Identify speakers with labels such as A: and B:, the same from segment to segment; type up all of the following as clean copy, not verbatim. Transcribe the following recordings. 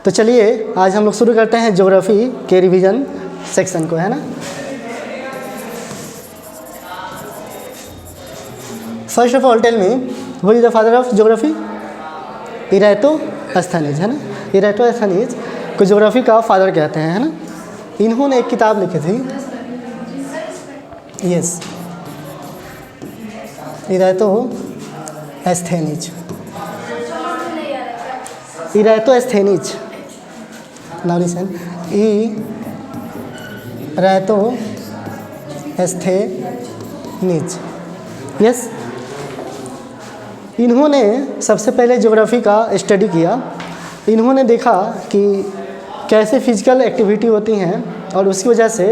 A: तो चलिए आज हम लोग शुरू करते हैं ज्योग्राफी के रिवीजन सेक्शन को, है ना। First of all tell me who is the father of geography? Eratosthenes, है ना। इराटोस्थेनीज को ज्योग्राफी का फादर कहते हैं, है ना। इन्होंने एक किताब लिखी थी, yes, Eratosthenes. Eratosthenes, now listen, Eratosthenes, yes. इन्होंने सबसे पहले ज्योग्राफी का स्टडी किया। इन्होंने देखा कि कैसे फिजिकल एक्टिविटी होती हैं और उसकी वजह से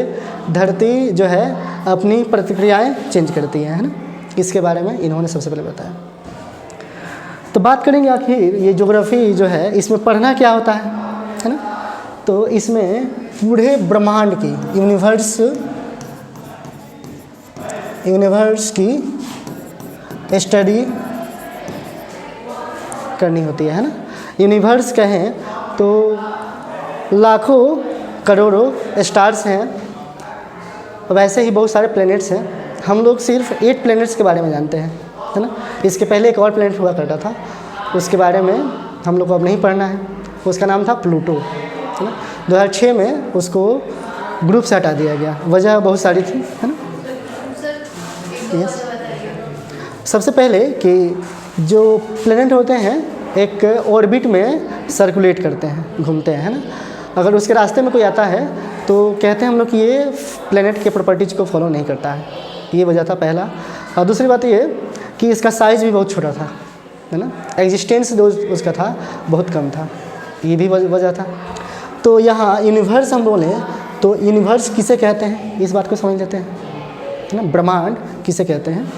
A: धरती जो है अपनी प्रतिक्रियाएं चेंज करती है ना। इसके बारे में इन्होंने सबसे पहले बताया। तो बात करेंगे आखिर ये ज्योग्राफी जो है इसमें पढ़ना क्या होता है ना। तो इसमें पूरे ब्रह्मांड की यूनिवर्स की स्टडी करनी होती है ना। यूनिवर्स कहें तो लाखों करोड़ों स्टार्स हैं, वैसे ही बहुत सारे प्लैनेट्स हैं। हम लोग सिर्फ 8 प्लैनेट्स के बारे में जानते हैं, है ना। इसके पहले एक और प्लैनेट हुआ करता था, उसके बारे में हम लोग को अब नहीं पढ़ना है। उसका नाम था प्लूटो, है ना। 2006 में उसको ग्रुप से हटा दिया गया, वजह बहुत सारी थी, है ना। यस, सबसे पहले कि जो प्लैनेट होते हैं एक ऑर्बिट में सर्कुलेट करते हैं, घूमते हैं, है ना। अगर उसके रास्ते में कोई आता है तो कहते हैं हम लोग कि ये प्लैनेट के प्रॉपर्टीज़ को फॉलो नहीं करता है, ये वजह था पहला। और दूसरी बात ये कि इसका साइज़ भी बहुत छोटा था, है ना। एग्जिस्टेंस जो उसका था बहुत कम था, ये भी वजह था। तो यहाँ यूनिवर्स हम बोलें तो यूनिवर्स किसे कहते हैं, इस बात को समझ लेते हैं, है ना। ब्रह्मांड किसे कहते हैं।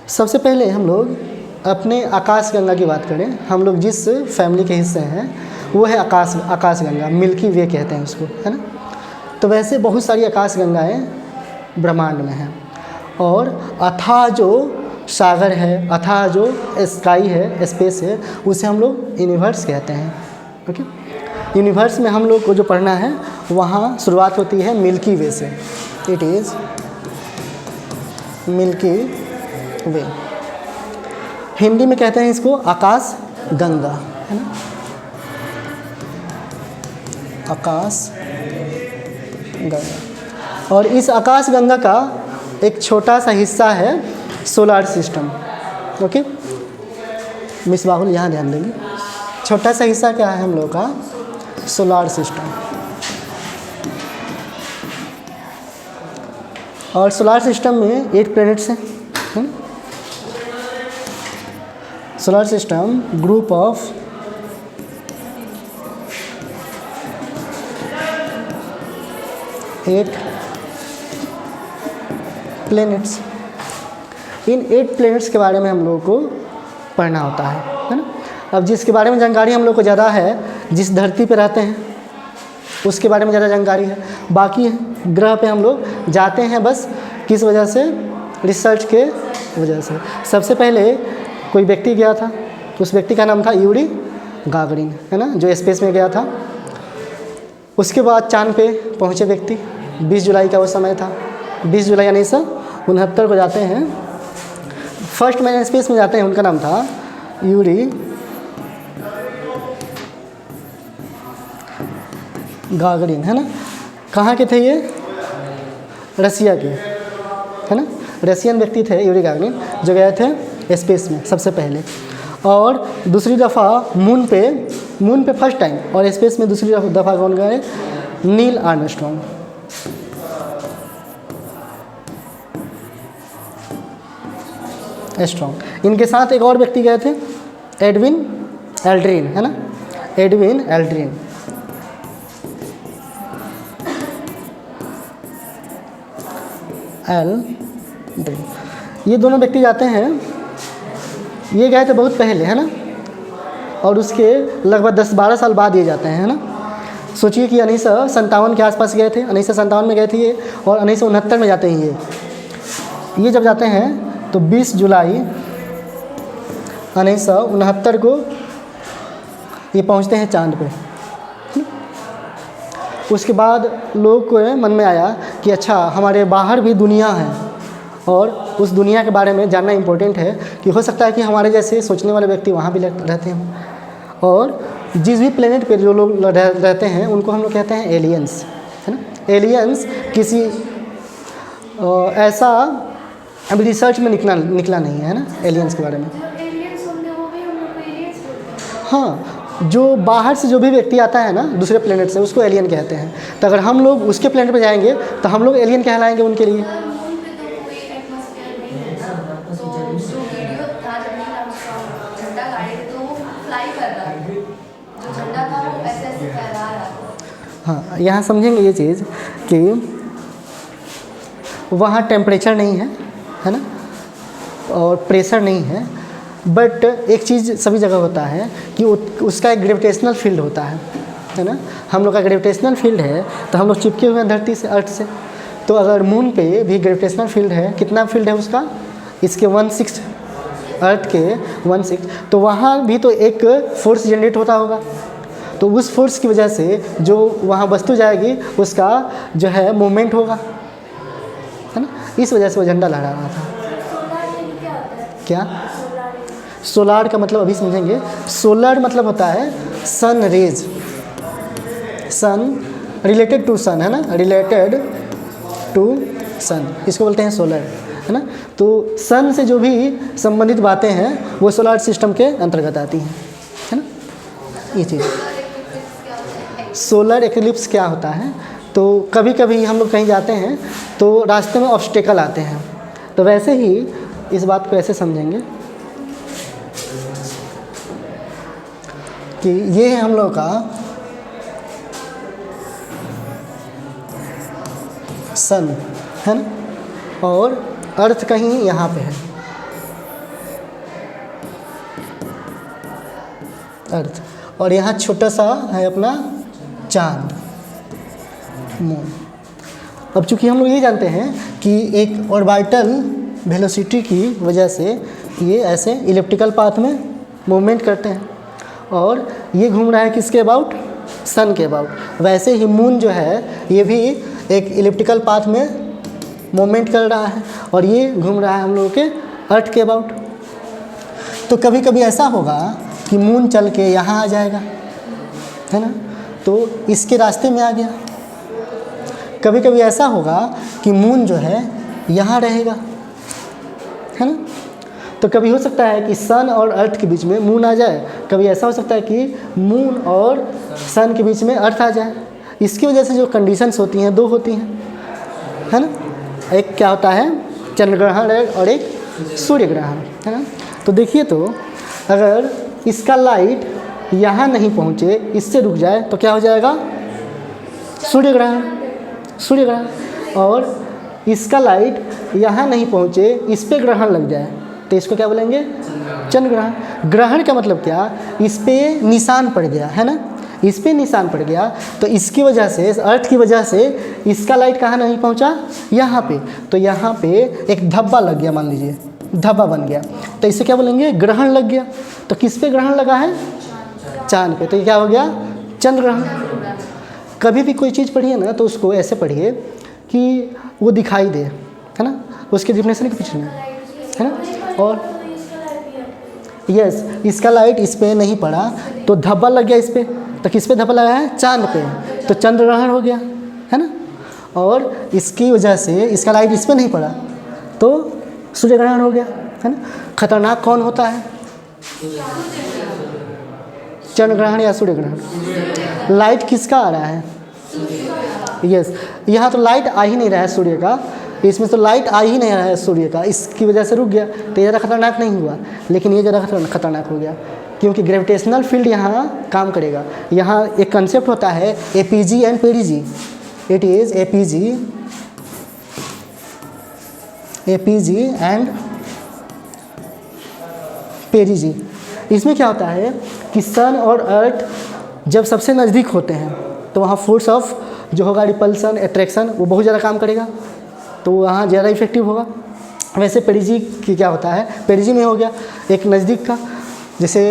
A: सबसे पहले हम लोग अपने आकाशगंगा की बात करें। हम लोग जिस फैमिली के हिस्से हैं वो है आकाशगंगा, मिल्की वे कहते हैं उसको, है ना। तो वैसे बहुत सारी आकाशगंगाएं ब्रह्मांड में हैं और अथाह जो सागर है, अथाह जो स्काई है, स्पेस है, उसे हम लोग यूनिवर्स कहते हैं। ओके, यूनिवर्स में हम लोग को जो पढ़ना है वहाँ शुरुआत होती है मिल्की वे से। इट इज़ मिल्की वे, हिंदी में कहते हैं इसको आकाश गंगा, है ना। आकाश गंगा, और इस आकाश गंगा का एक छोटा सा हिस्सा है सोलर सिस्टम। ओके, मिस बाहुल यहाँ ध्यान देंगे। छोटा सा हिस्सा क्या है हम लोग का? Solar system. और सोलर सिस्टम में 8 प्लैनेट्स हैं। Solar system group of 8 planets. In 8 planets के बारे में हम लोगों को पढ़ना होता है ना। अब जिसके बारे में जानकारी हम लोग को ज़्यादा है, जिस धरती पे रहते हैं उसके बारे में ज़्यादा जानकारी है। बाकी ग्रह पे हम लोग जाते हैं बस किस वजह से? रिसर्च के वजह से। सबसे पहले कोई व्यक्ति गया था, उस व्यक्ति का नाम था यूरी गागरिन, है ना, जो स्पेस में गया था। उसके बाद चांद पे पहुँचे व्यक्ति, 20 जुलाई का वो समय था। 20 जुलाई 1969 को जाते हैं, फर्स्ट मैन स्पेस में जाते हैं। उनका नाम था यूरी गागरिन, है ना। कहाँ के थे ये? रसिया के, है ना। रसियन व्यक्ति थे यूरी गागरिन, जो गए थे स्पेस में सबसे पहले। और दूसरी दफ़ा मून पे फर्स्ट टाइम, और स्पेस में दूसरी दफ़ा कौन गए? Neil Armstrong. इनके साथ एक और व्यक्ति गए थे, एडविन एल्ड्रिन, है ना। Edwin Aldrin. ये दोनों व्यक्ति जाते हैं, ये गए थे बहुत पहले, है ना। और उसके लगभग 10-12 साल बाद ये जाते हैं, है ना। सोचिए कि 1957 के आसपास गए थे, 1957 में गए थे ये, और 1969 में जाते हैं ये जब जाते हैं तो 20 जुलाई 1969 को ये पहुंचते हैं चांद पे। उसके बाद लोगों को मन में आया कि अच्छा हमारे बाहर भी दुनिया है और उस दुनिया के बारे में जानना इम्पोर्टेंट है कि हो सकता है कि हमारे जैसे सोचने वाले व्यक्ति वहाँ भी रहते हैं। और जिस भी प्लेनेट पे जो लोग रहते हैं उनको हम लोग कहते हैं एलियंस, है ना। एलियंस किसी ऐसा अभी रिसर्च में निकला नहीं है ना एलियंस के बारे में। हाँ, जो बाहर से जो भी व्यक्ति आता है ना दूसरे प्लेनेट से उसको एलियन कहते हैं। तो अगर हम लोग उसके प्लेनेट पे जाएंगे तो हम लोग एलियन कहलाएंगे उनके लिए। हाँ, यहाँ समझेंगे ये चीज़ कि वहाँ टेम्परेचर नहीं है ना, और प्रेशर नहीं है, बट एक चीज़ सभी जगह होता है कि उसका एक ग्रेविटेशनल फील्ड होता है ना। हम लोग का ग्रेविटेशनल फील्ड है तो हम लोग चिपके हुए हैं धरती से, अर्थ से। तो अगर मून पे भी ग्रेविटेशनल फील्ड है, कितना फील्ड है उसका, इसके 1/6, अर्थ के 1/6, तो वहाँ भी तो एक फोर्स जनरेट होता होगा। तो उस फोर्स की वजह से जो वहाँ वस्तु जाएगी उसका जो है मूवमेंट होगा, है ना। इस वजह से वो झंडा लहरा रहा था। क्या सोलार का मतलब अभी समझेंगे। सोलर मतलब होता है sun rays, sun related to sun, है ना, रिलेटेड टू सन, इसको बोलते हैं सोलर, है ना। तो सन से जो भी संबंधित बातें हैं वो सोलर सिस्टम के अंतर्गत आती हैं, है ना। ये चीज़ सोलर एक्लिप्स क्या होता है, तो कभी कभी हम लोग कहीं जाते हैं तो रास्ते में ऑब्स्टेकल आते हैं, तो वैसे ही इस बात को ऐसे समझेंगे कि ये है हम लोग का सन, है ना, और अर्थ कहीं यहाँ पे है, अर्थ, और यहाँ छोटा सा है अपना चांद, मून। अब चूंकि हम लोग ये जानते हैं कि एक ऑर्बिटल वेलोसिटी की वजह से ये ऐसे इलिप्टिकल पाथ में मूवमेंट करते हैं और ये घूम रहा है किसके अबाउट, सन के अबाउट। वैसे ही मून जो है ये भी एक इलिप्टिकल पाथ में मूवमेंट कर रहा है और ये घूम रहा है हम लोगों के अर्थ के अबाउट। तो कभी कभी ऐसा होगा कि मून चल के यहाँ आ जाएगा, है ना, तो इसके रास्ते में आ गया। कभी कभी ऐसा होगा कि मून जो है यहाँ रहेगा, है ना। तो कभी हो सकता है कि सन और अर्थ के बीच में मून आ जाए, कभी ऐसा हो सकता है कि मून और सन के बीच में अर्थ आ जाए। इसकी वजह से जो कंडीशंस होती हैं दो होती हैं, है ना। एक क्या होता है, चंद्र ग्रहण और एक सूर्य ग्रहण, है ना। तो देखिए, तो अगर इसका लाइट यहाँ नहीं पहुँचे, इससे रुक जाए तो क्या हो जाएगा, सूर्य ग्रहण, सूर्य ग्रहण। और इसका लाइट यहाँ नहीं पहुँचे, इस पर ग्रहण लग जाए तो इसको क्या बोलेंगे, चंद्र ग्रहण। ग्रहण का मतलब क्या, इस पे निशान पड़ गया, है ना, इस पे निशान पड़ गया, तो इसकी वजह से, अर्थ की वजह से इसका लाइट कहाँ नहीं पहुँचा, यहाँ पे, तो यहाँ पे एक धब्बा लग गया, मान लीजिए धब्बा बन गया, तो इसे क्या बोलेंगे, ग्रहण लग गया। तो किस पे ग्रहण लगा है, चांद पे, तो ये क्या हो गया, चंद्र ग्रहण। कभी भी कोई चीज़ पढ़िए ना तो उसको ऐसे पढ़िए कि वो दिखाई दे, है ना, उसके डिफिनेशन के पीछे में, है ना। और यस, इसका लाइट इस पे नहीं पड़ा तो धब्बा लग गया इस पे, तो किस पे धब्बा लगा है, चांद पे, तो चंद्र ग्रहण हो गया, है ना। और इसकी वजह से इसका लाइट इस पे नहीं पड़ा तो सूर्य ग्रहण हो गया, है ना। खतरनाक कौन होता है, चंद्र ग्रहण या सूर्य ग्रहण। लाइट किसका आ रहा है, यस, यहाँ तो लाइट आ ही नहीं रहा है सूर्य का, इसमें तो लाइट आ ही नहीं रहा है सूर्य का, इसकी वजह से रुक गया, तो ये ज़्यादा खतरनाक नहीं हुआ। लेकिन ये ज़्यादा खतरनाक हो गया क्योंकि ग्रेविटेशनल फील्ड यहाँ काम करेगा। यहाँ एक कंसेप्ट होता है APG and perigee, it is APG and perigee. इसमें क्या होता है कि सन और अर्थ जब सबसे नज़दीक होते हैं तो वहाँ फोर्स ऑफ जो होगा, रिपल्सन, अट्रैक्शन, वो बहुत ज़्यादा काम करेगा, तो वहाँ ज़्यादा इफेक्टिव होगा। वैसे पेरीजी की क्या होता है, पेरीजी में हो गया एक नज़दीक का, जैसे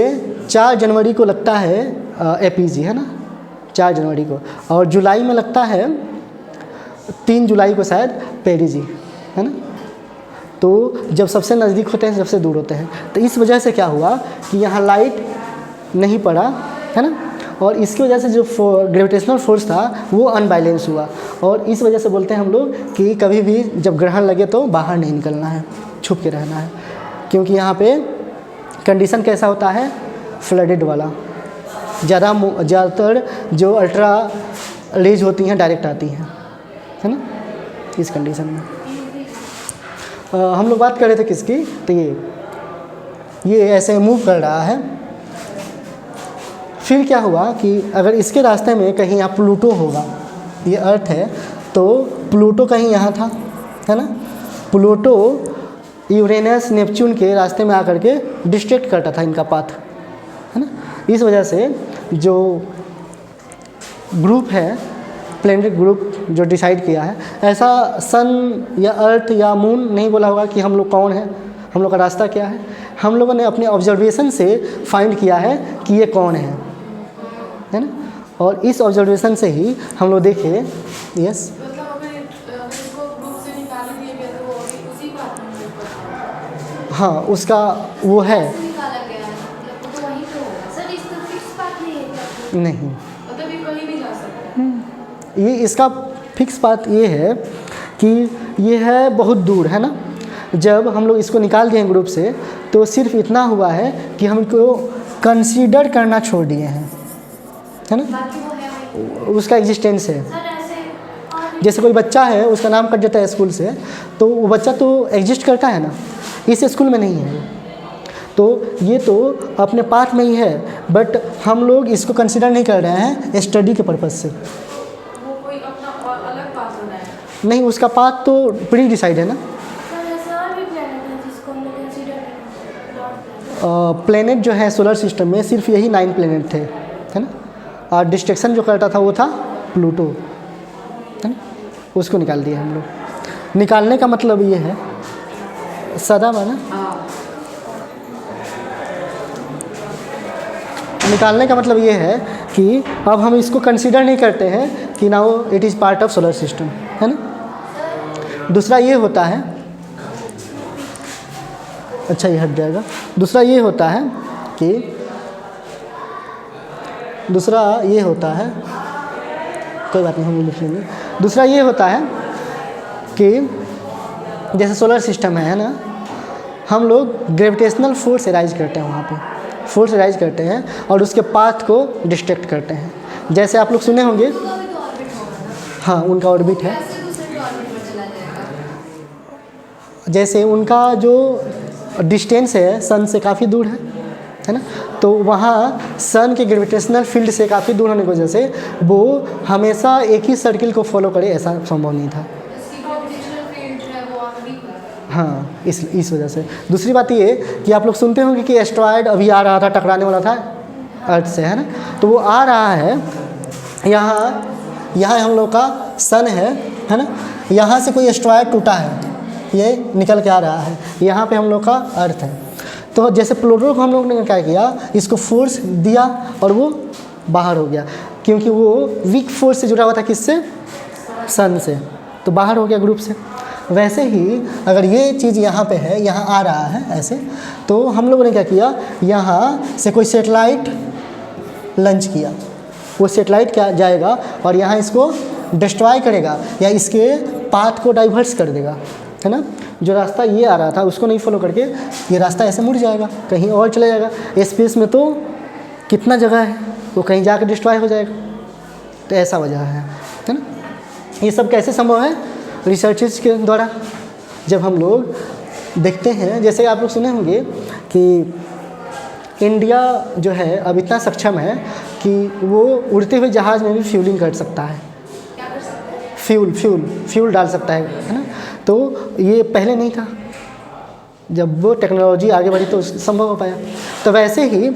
A: 4 जनवरी को लगता है एपीजी, है ना, 4 जनवरी को, और जुलाई में लगता है 3 जुलाई को शायद पेरिजी, है ना। तो जब सबसे नज़दीक होते हैं सबसे दूर होते हैं, तो इस वजह से क्या हुआ कि यहाँ लाइट नहीं पड़ा, है ना, और इसकी वजह से जो ग्रेविटेशनल फोर्स था वो अनबैलेंस हुआ, और इस वजह से बोलते हैं हम लोग कि कभी भी जब ग्रहण लगे तो बाहर नहीं निकलना है, छुप के रहना है, क्योंकि यहाँ पे कंडीशन कैसा होता है, फ्लडेड वाला, ज़्यादातर जो अल्ट्रा रेज होती हैं डायरेक्ट आती हैं, है ना, इस कंडीशन में। हम लोग बात कर रहे थे किसकी, तो ये ऐसे मूव कर रहा है। फिर क्या हुआ कि अगर इसके रास्ते में कहीं यहाँ प्लूटो होगा, ये अर्थ है तो प्लूटो कहीं यहाँ था, है ना, प्लूटो यूरेनस नेपच्यून के रास्ते में आकर के डिस्ट्रैक्ट करता था इनका पाथ, है ना। इस वजह से जो ग्रुप है, प्लैनेट ग्रुप जो डिसाइड किया है, ऐसा सन या अर्थ या मून नहीं बोला होगा कि हम लोग कौन है, हम लोग का रास्ता क्या है। हम लोगों ने अपने ऑब्जर्वेशन से फाइंड किया है कि ये कौन है ना, और इस ऑब्जर्वेशन से ही हम लोग देखे। यस, हाँ, उसका वो है नहीं, ये इसका फिक्स बात ये है कि ये है बहुत दूर, है ना। जब हम लोग इसको निकाल दिए ग्रुप से तो सिर्फ इतना हुआ है कि हम इनको कंसीडर करना छोड़ दिए हैं, है ना, उसका एग्जिस्टेंस है। जैसे कोई बच्चा है, उसका नाम कट जाता है स्कूल से, तो वो बच्चा तो एग्जिस्ट करता है ना, इस स्कूल में नहीं है वो, तो ये तो अपने पाथ में ही है, बट हम लोग इसको कंसीडर नहीं कर रहे हैं स्टडी के पर्पज़ से।
B: वो कोई अपना और अलग पाथ होना है?
A: नहीं, उसका पाथ तो प्री डिसाइड है ना। प्लेनेट जो है सोलर सिस्टम में सिर्फ यही 9 प्लेनेट थे, है ना, और डिस्ट्रैक्शन जो करता था वो था प्लूटो, है ना, उसको निकाल दिया हम लोग। निकालने का मतलब ये है सदा माना, निकालने का मतलब ये है कि अब हम इसको कंसीडर नहीं करते हैं कि now it is part of solar system, है ना। दूसरा ये होता है, अच्छा ये हट जाएगा। दूसरा ये होता है कि कोई बात नहीं, हम लिख लेंगे। दूसरा ये होता है कि जैसे सोलर सिस्टम है ना, हम लोग ग्रेविटेशनल फोर्स एराइज करते हैं, वहाँ पे फोर्स एराइज करते हैं और उसके पाथ को डिस्ट्रैक्ट करते हैं। जैसे आप लोग सुने होंगे, हाँ, उनका ऑर्बिट है, जैसे उनका जो डिस्टेंस है सन से काफ़ी दूर है ना, तो वहाँ सन के ग्रेविटेशनल फील्ड से काफ़ी दूर होने की वजह से वो हमेशा एक ही सर्किल को फॉलो करे, ऐसा संभव नहीं था। हाँ, इस वजह से। दूसरी बात ये कि आप लोग सुनते होंगे कि एस्ट्रॉयड अभी आ रहा था, टकराने वाला था अर्थ से, है ना, तो वो आ रहा है, यहाँ हम लोग का सन है ना, यहाँ से कोई एस्ट्रॉयड टूटा है, ये निकल के आ रहा है, यहाँ पे हम लोग का अर्थ है। तो जैसे प्लूटो को हम लोग ने क्या किया, इसको फोर्स दिया और वो बाहर हो गया, क्योंकि वो वीक फोर्स से जुड़ा हुआ था, किससे, सन से, तो बाहर हो गया ग्रुप से। वैसे ही अगर ये चीज़ यहाँ पे है, यहाँ आ रहा है ऐसे, तो हम लोगों ने क्या किया, यहाँ से कोई सेटेलाइट लॉन्च किया, वो सेटेलाइट क्या जाएगा और यहाँ इसको डिस्ट्रॉय करेगा या इसके पाथ को डाइवर्स कर देगा, है ना। जो रास्ता ये आ रहा था उसको नहीं फॉलो करके ये रास्ता ऐसे मुड़ जाएगा, कहीं और चला जाएगा। स्पेस में तो कितना जगह है, वो कहीं जाकर डिस्ट्रॉय हो जाएगा, तो ऐसा वजह है ना। ये सब कैसे संभव है, रिसर्चेस के द्वारा। जब हम लोग देखते हैं, जैसे आप लोग सुने होंगे कि इंडिया जो है अब इतना सक्षम है कि वो उड़ते हुए जहाज़ में भी फ्यूलिंग कर सकता है, फ्यूल डाल सकता है ना। तो ये पहले नहीं था, जब वो टेक्नोलॉजी आगे बढ़ी तो संभव हो पाया। तो वैसे ही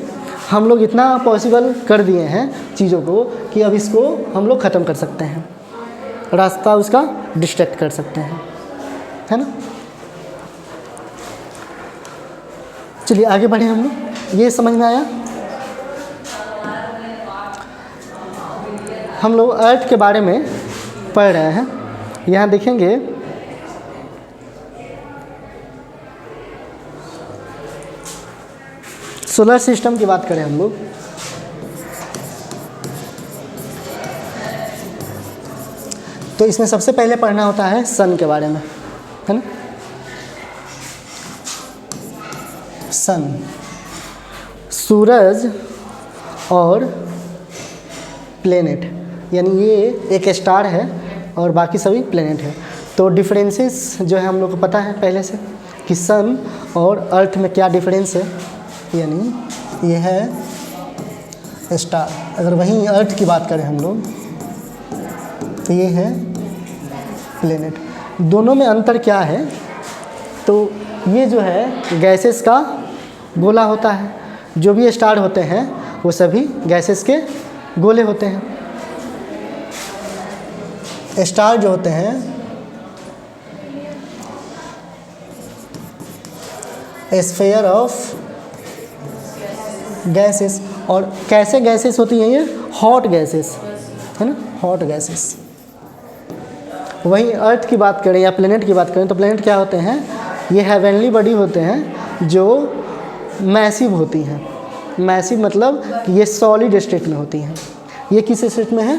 A: हम लोग इतना पॉसिबल कर दिए हैं चीज़ों को कि अब इसको हम लोग ख़त्म कर सकते हैं, रास्ता उसका डिस्ट्रैक्ट कर सकते हैं, है ना। चलिए आगे बढ़े हम लोग। ये समझ में आया? हम लोग अर्थ के बारे में पढ़ रहे हैं। यहाँ देखेंगे सोलर सिस्टम की बात करें हम लोग, तो इसमें सबसे पहले पढ़ना होता है सन के बारे में, है ना। सन, सूरज और प्लेनेट, यानी ये एक स्टार है और बाकी सभी प्लेनेट है। तो डिफरेंसेस जो है हम लोग को पता है पहले से कि सन और अर्थ में क्या डिफरेंस है, यानी ये है स्टार। अगर वहीं अर्थ की बात करें हम लोग तो ये है प्लेनेट। दोनों में अंतर क्या है, तो ये जो है गैसेस का गोला होता है, जो भी स्टार होते हैं वो सभी गैसेस के गोले होते हैं। स्टार जो होते हैं स्फीयर ऑफ गैसेस, और कैसे गैसेस होती हैं ये? हॉट गैसेस, है ना, हॉट गैसेस। वहीं अर्थ की बात करें या प्लेनेट की बात करें तो प्लेनेट क्या होते हैं? ये हेवनली बॉडी होते हैं जो मैसिव होती हैं। मैसिव मतलब कि ये सॉलिड स्टेट में होती हैं। ये किस स्टेट में है?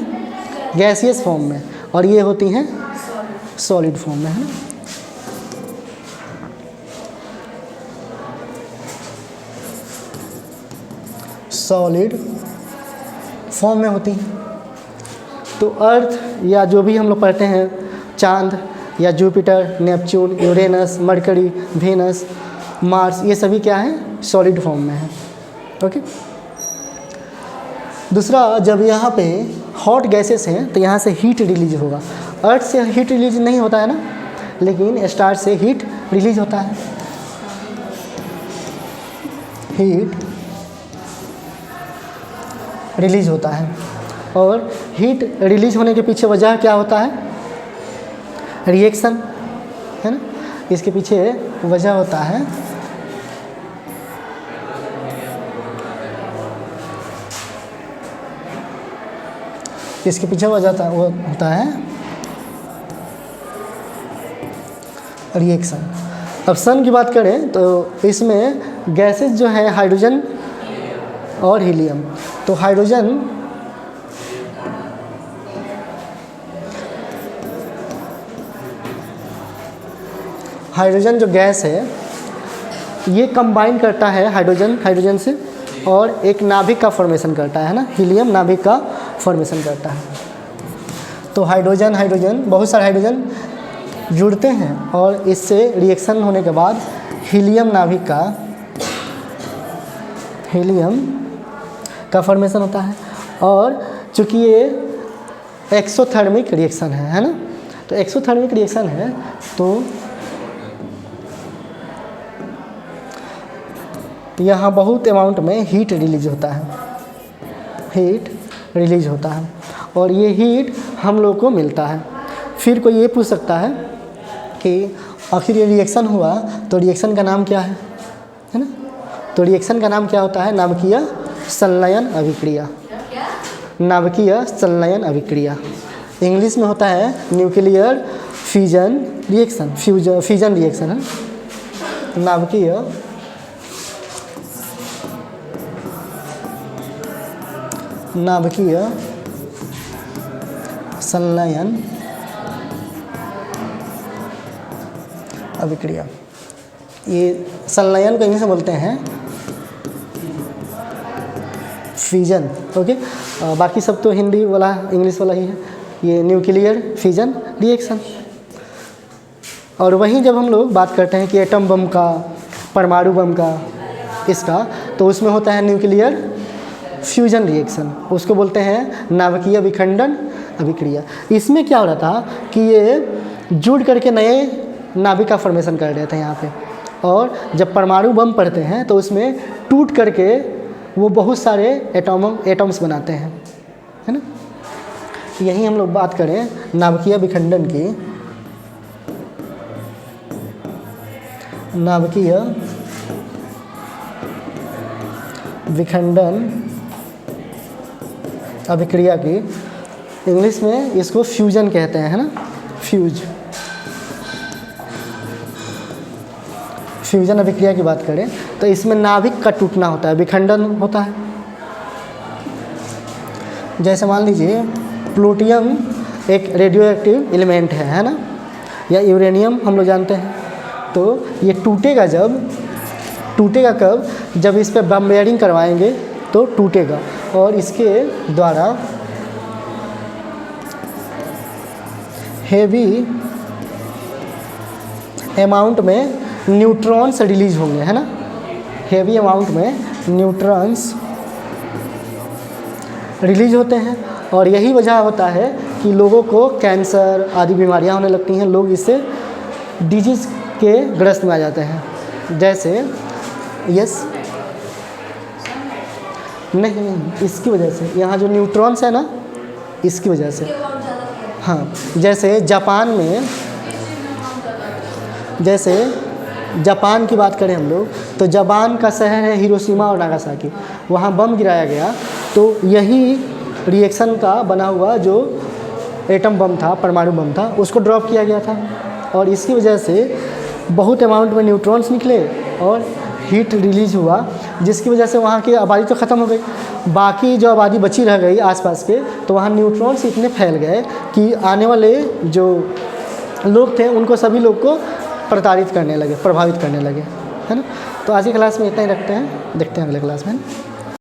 A: गैसियस फॉर्म में, और ये होती हैं सॉलिड फॉर्म में, है ना। सॉलिड फॉर्म में होती हैं। तो अर्थ या जो भी हम लोग पढ़ते हैं, चांद या Jupiter, Neptune, Uranus, Mercury, Venus, Mars, ये सभी क्या हैं? सॉलिड फॉर्म में है। ओके। दूसरा, जब यहाँ पे हॉट गैसेस हैं तो यहाँ से हीट रिलीज होगा। अर्थ से हीट रिलीज नहीं होता है ना, लेकिन स्टार से हीट रिलीज होता है। हीट रिलीज होता है, और हीट रिलीज होने के पीछे वजह क्या होता है? रिएक्शन, है ना। इसके पीछे वजह होता है इसके पीछे वजह वो होता है रिएक्शन। अब सन की बात करें तो इसमें गैसेस जो है हाइड्रोजन और हीलियम। तो हाइड्रोजन जो गैस है ये कंबाइन करता है हाइड्रोजन से, और एक नाभिक का फॉर्मेशन करता है ना। हीलियम नाभिक का फॉर्मेशन करता है। तो हाइड्रोजन बहुत सारे हाइड्रोजन जुड़ते हैं और इससे रिएक्शन होने के बाद हीलियम नाभिक का फॉर्मेशन होता है। और चूँकि ये एक्सोथर्मिक रिएक्शन है ना। तो एक्सोथर्मिक रिएक्शन है तो यहाँ बहुत अमाउंट में हीट रिलीज होता है, और ये हीट हम लोग को मिलता है। फिर कोई ये पूछ सकता है कि आखिर ये रिएक्शन हुआ तो रिएक्शन का नाम क्या है ना। तो रिएक्शन का नाम क्या होता है? नाभिकीय संलयन अभिक्रिया। नाभिकीय संलयन अभिक्रिया इंग्लिश में होता है न्यूक्लियर फ्यूजन रिएक्शन है। नाभिकीय संलयन अभिक्रिया। ये संलयन को इंग्लिश में बोलते हैं फ्यूजन। ओके। बाकी सब तो हिंदी वाला इंग्लिश वाला ही है। ये न्यूक्लियर फ्यूजन रिएक्शन। और वहीं जब हम लोग बात करते हैं कि एटम बम का, परमाणु बम का, इसका, तो उसमें होता है न्यूक्लियर फ्यूजन रिएक्शन। उसको बोलते हैं नाभिकीय विखंडन अभिक्रिया। इसमें क्या हो रहा था कि ये जुड़ करके नए नाभिक का फॉर्मेशन कर रहे थे यहाँ पे, और जब परमाणु बम पढ़ते हैं तो उसमें टूट करके वो बहुत सारे एटम्स बनाते हैं, है ना। यही हम लोग बात करें नाभिकीय विखंडन की। नाभिकीय विखंडन अभिक्रिया की, इंग्लिश में इसको फ्यूजन कहते हैं, है ना, फ्यूजन अभिक्रिया की बात करें तो इसमें नाभिक का टूटना होता है, विखंडन होता है। जैसे मान लीजिए प्लूटियम एक रेडियो एक्टिव एलिमेंट है ना, या यूरेनियम हम लोग जानते हैं, तो ये टूटेगा कब, जब इस पर बम बेयरिंग करवाएंगे तो टूटेगा, और इसके द्वारा हेवी अमाउंट में न्यूट्रॉन्स रिलीज होंगे, है ना, हेवी अमाउंट में न्यूट्रॉन्स रिलीज होते हैं, और यही वजह होता है कि लोगों को कैंसर आदि बीमारियां होने लगती हैं, लोग इससे डिजीज़ के ग्रस्त में आ जाते हैं। जैसे नहीं, इसकी वजह से, यहाँ जो न्यूट्रॉन्स है ना, इसकी वजह से। हाँ, जैसे जापान की बात करें हम लोग, तो जापान का शहर है हिरोशिमा और नागासाकी, वहाँ बम गिराया गया, तो यही रिएक्शन का बना हुआ जो एटम बम था, परमाणु बम था, उसको ड्रॉप किया गया था, और इसकी वजह से बहुत अमाउंट में न्यूट्रॉन्स निकले और हीट रिलीज हुआ, जिसकी वजह से वहाँ की आबादी तो ख़त्म हो गई, बाकी जो आबादी बची रह गई आसपास के, तो वहाँ न्यूट्रॉन्स इतने फैल गए कि आने वाले जो लोग थे उनको सभी लोग को प्रभावित करने लगे, है ना। तो आज की क्लास में इतना ही रखते हैं, देखते हैं अगले क्लास में।